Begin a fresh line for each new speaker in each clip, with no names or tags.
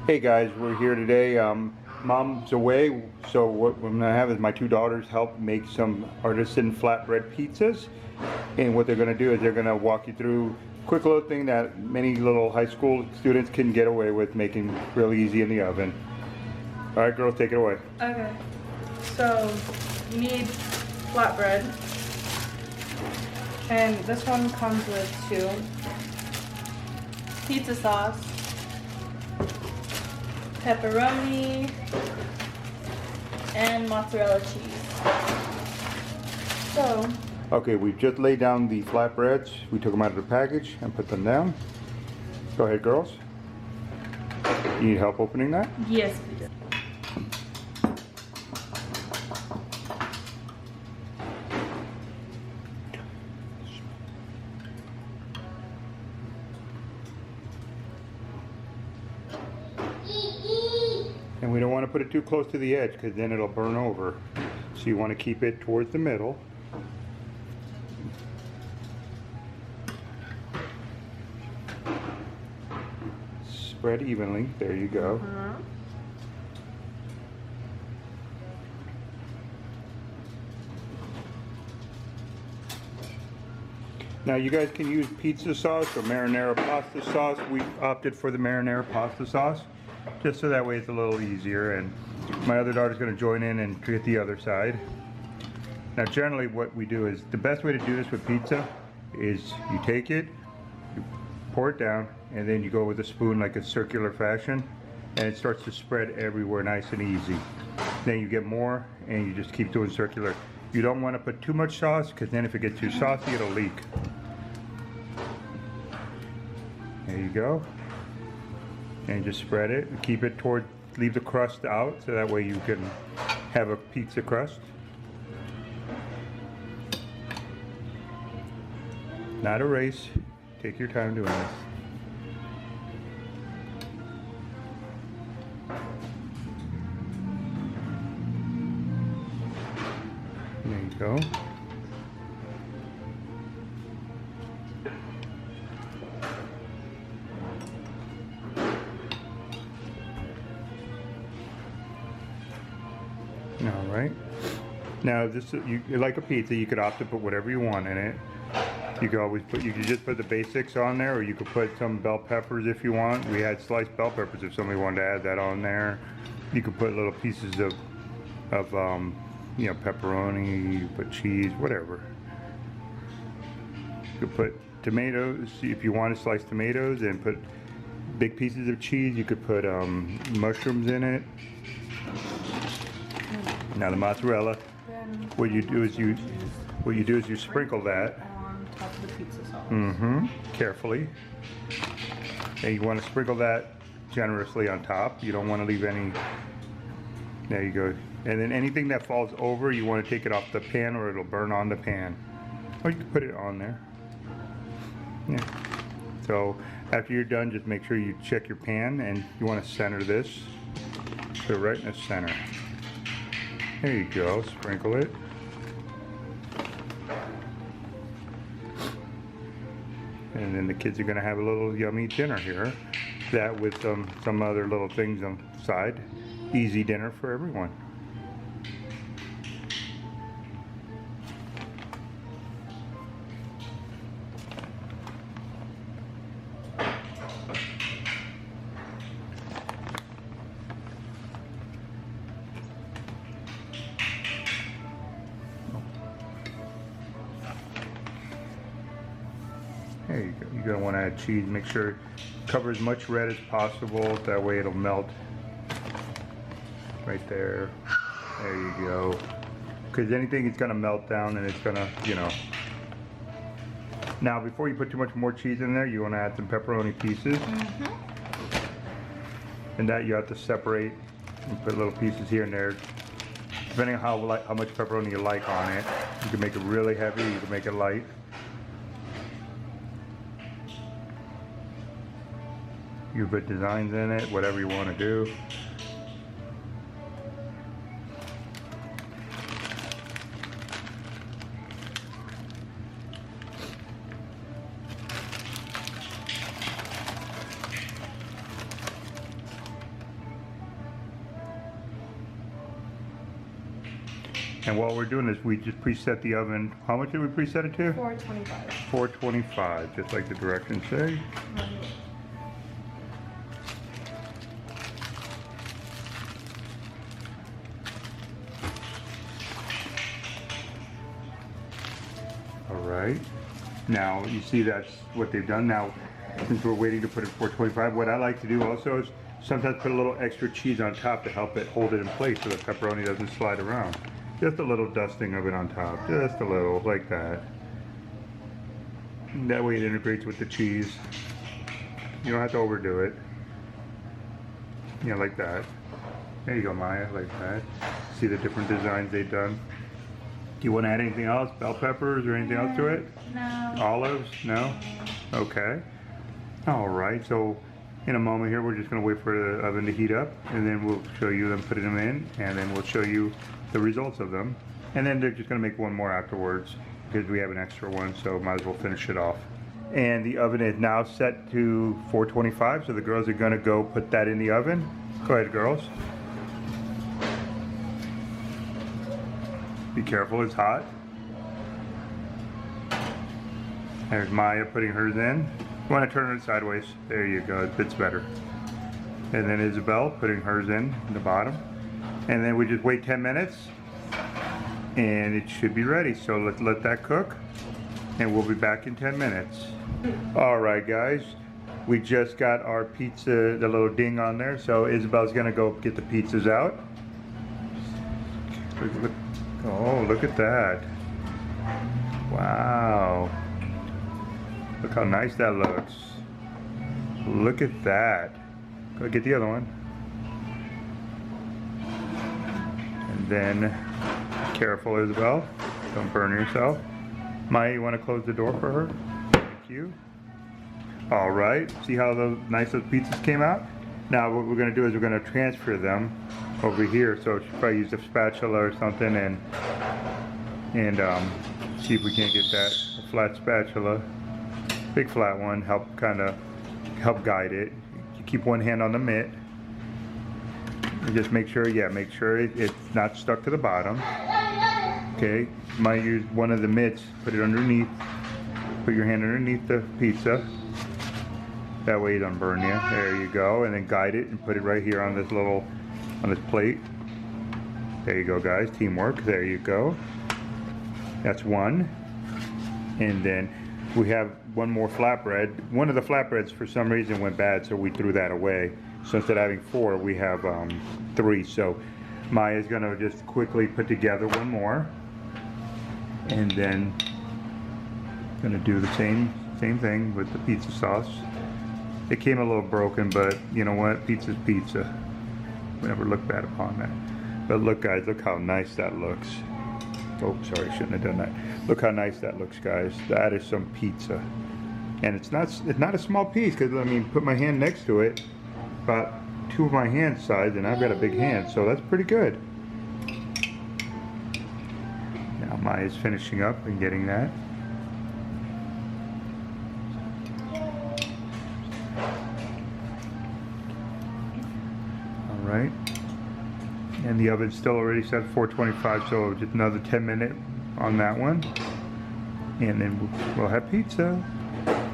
Hey guys, we're here today. Mom's away, so what I'm gonna have is my two daughters help make some artisan flatbread pizzas. And what they're gonna do is they're gonna walk you through a quick little thing that many little high school students can get away with making real easy in the oven. All right, girls, take it away.
Okay, so you need flatbread, and this one comes with 2 pizza sauce, pepperoni, and mozzarella cheese. So,
Okay, we've just laid down the flatbreads. We took them out of the package and put them down. Go ahead, girls. You need help opening that?
yes, please.
And we don't want to put it too close to the edge because then it'll burn over. So you want to keep it towards the middle. Spread evenly. There you go. Now you guys can use pizza sauce or marinara pasta sauce. We opted for the marinara pasta sauce, just so that way it's a little easier. And my other daughter's going to join in and get the other side. Now generally what we do is, the best way to do this with pizza is you take it, you pour it down, and then you go with a spoon like a circular fashion, and it starts to spread everywhere nice and easy. Then you get more and you just keep doing circular. You don't want to put too much sauce because then if it gets too saucy it'll leak. There you go. And just spread it and keep it toward, leave the crust out so that way you can have a pizza crust. Not a race. Take your time doing this. There you go. All right. Now this, you like a pizza, you could opt to put whatever you want in it. You could always put, you could just put the basics on there, or you could put some bell peppers if you want. We had sliced bell peppers if somebody wanted to add that on there. You could put little pieces of you know, pepperoni, you put cheese, whatever. You could put tomatoes, if you want to slice tomatoes, and put big pieces of cheese. You could put mushrooms in it. Now the mozzarella, what you do is you sprinkle that
On top of the pizza sauce.
carefully. And you want to sprinkle that generously on top. You don't want to leave any. There you go. And then anything that falls over, you want to take it off the pan or it'll burn on the pan. Or you can put it on there. Yeah. So after you're done, just make sure you check your pan, and you want to center this. Put it right in the center. There you go. Sprinkle it. And then the kids are going to have a little yummy dinner here. That with some other little things on the side. Easy dinner for everyone. There you go. You're going to want to add cheese. Make sure it cover as much red as possible. That way it'll melt right there. There you go. Because anything is going to melt down and it's going to, you know. Now before you put too much more cheese in there, you want to add some pepperoni pieces. And that you have to separate and put little pieces here and there. Depending on how much pepperoni you like on it. You can make it really heavy, you can make it light. You put designs in it, whatever you want to do. And what we're doing is we just preset the oven. How much did we preset it to?
425.
425, just like the directions say. All right. Now you see that's what they've done. Now, since we're waiting to put it 425, what I like to do also is sometimes put a little extra cheese on top to help it hold it in place so the pepperoni doesn't slide around. Just a little dusting of it on top, just a little, like that. And that way it integrates with the cheese. You don't have to overdo it. Yeah, like that. There you go, Maya, like that. See the different designs they've done. Do you want to add anything else? Bell peppers or anything else to it?
No.
Olives? No? Okay. All right, so in a moment here, we're just going to wait for the oven to heat up, and then we'll show you them putting them in, and then we'll show you the results of them. And then they're just going to make one more afterwards because we have an extra one, so might as well finish it off. And the oven is now set to 425, so the girls are going to go put that in the oven. Go ahead, girls. Be careful, it's hot. There's Maya putting hers in. You want to turn it sideways. There you go, it fits better. And then Isabel putting hers in the bottom. And then we just wait 10 minutes and it should be ready. So let's let that cook and we'll be back in 10 minutes. All right, guys, we just got our pizza, the little ding on there. So Isabel's gonna go get the pizzas out. Look, oh, look at that. Wow. Look how nice that looks. Look at that. Go get the other one. And then, careful, Isabel. Don't burn yourself. Maya, you want to close the door for her? Thank you. All right. See how nice those pizzas came out? Now what we're going to do is we're going to transfer them over here. So she'll probably use a spatula or something and see if we can't get that flat spatula. Big flat one, help guide it. You keep one hand on the mitt. And just make sure, it's not stuck to the bottom. Okay, might use one of the mitts, put it underneath, put your hand underneath the pizza. That way it doesn't burn you. There you go, and then guide it and put it right here on this plate. There you go, guys, teamwork, there you go. That's one. And then we have one more flatbread. One of the flatbreads for some reason went bad, so we threw that away. So instead of having 4, we have 3. So Maya's gonna just quickly put together one more, and then gonna do the same thing with the pizza sauce. It came a little broken, but you know what? Pizza's pizza. We never look bad upon that. But look, guys, look how nice that looks. Oh, sorry, shouldn't have done that. Look how nice that looks, guys. That is some pizza. And it's not a small piece, because I mean, put my hand next to it, about 2 of my hand size, and I've got a big hand, so that's pretty good. Now Maya's finishing up and getting that. All right. And the oven's still already set 425, so just another 10 minutes on that one. And then we'll have pizza.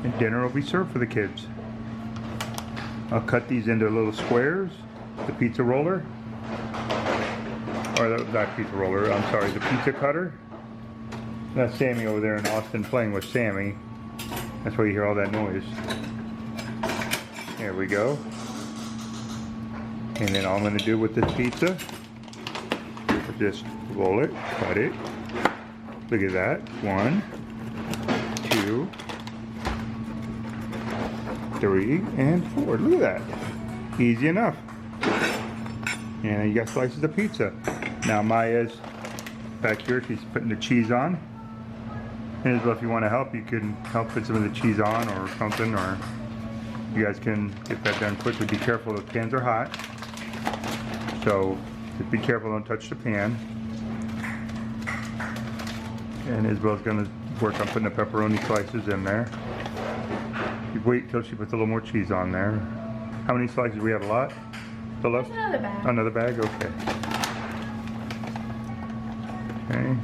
And dinner will be served for the kids. I'll cut these into little squares, the pizza roller. Or not pizza roller, I'm sorry, the pizza cutter. That's Sammy over there in Austin playing with Sammy. That's why you hear all that noise. There we go. And then all I'm going to do with this pizza is just roll it, cut it. Look at that. 1, 2, 3, and 4. Look at that. Easy enough. And you got slices of pizza. Now Maya's back here. She's putting the cheese on. And as well, if you want to help, you can help put some of the cheese on or something, or you guys can get that done quickly. Be careful, the pans are hot. So just be careful, don't touch the pan. And Isabel's gonna work on putting the pepperoni slices in there. You wait till she puts a little more cheese on there. How many slices do we have? A lot? Still left?
Another bag.
Another bag? Okay. Okay.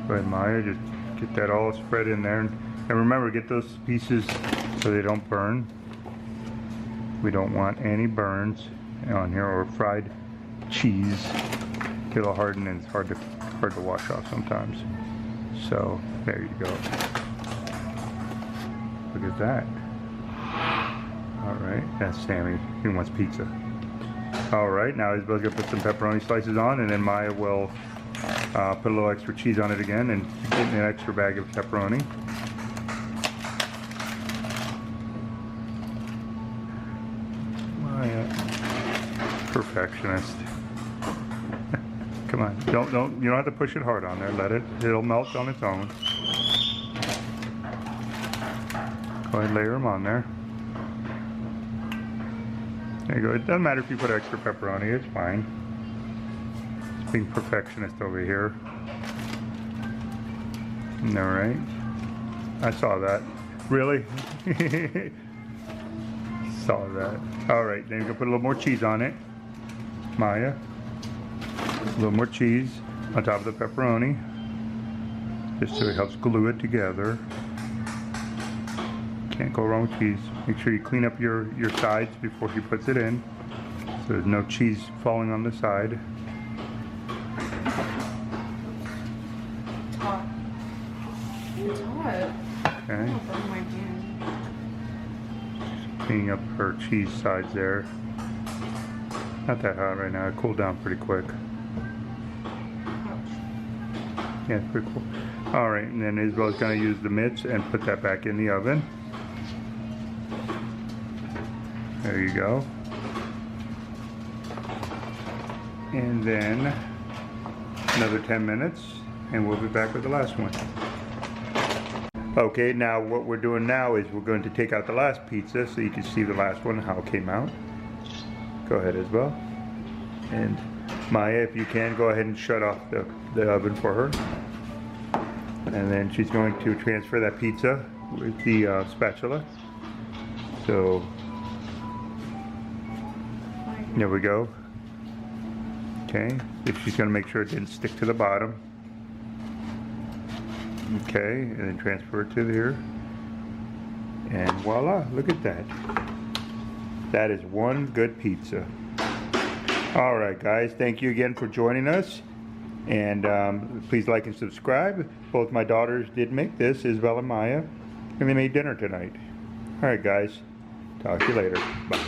Go ahead, Maya, just get that all spread in there. And remember, get those pieces so they don't burn. We don't want any burns on here, or fried cheese. Get a little hardened and it's hard to wash off sometimes. So there you go. Look at that. All right, that's Sammy. He wants pizza. All right, now Isabel's gonna put some pepperoni slices on, and then Maya will put a little extra cheese on it again and get an extra bag of pepperoni. Maya, perfectionist. Come on, you don't have to push it hard on there. It'll melt on its own. Go ahead, layer them on there. There you go. It doesn't matter if you put extra pepperoni, it's fine. It's being perfectionist over here. Alright. I saw that. Really? Saw that. Alright, then you can put a little more cheese on it. Maya. A little more cheese on top of the pepperoni. Just so it helps glue it together. Can't go wrong with cheese. Make sure you clean up your sides before he puts it in, so there's no cheese falling on the side.
It's hot. It's hot.
Okay.
Oh, burn my hand.
Just cleaning up her cheese sides there. Not that hot right now. It cooled down pretty quick. Yeah, it's pretty cool. All right, and then Isabel's gonna use the mitts and put that back in the oven. There you go. And then another 10 minutes and we'll be back with the last one. Okay, now what we're doing now is we're going to take out the last pizza so you can see the last one, how it came out. Go ahead, Isabel. And Maya, if you can, go ahead and shut off the oven for her. And then she's going to transfer that pizza with the spatula. So there we go. Okay, if she's going to make sure it didn't stick to the bottom. Okay, and then transfer it to here. And voila, look at that. That is one good pizza. All right, guys, thank you again for joining us. And please like and subscribe. Both my daughters did make this, Isabel and Maya, and they made dinner tonight. All right, guys, talk to you later. Bye.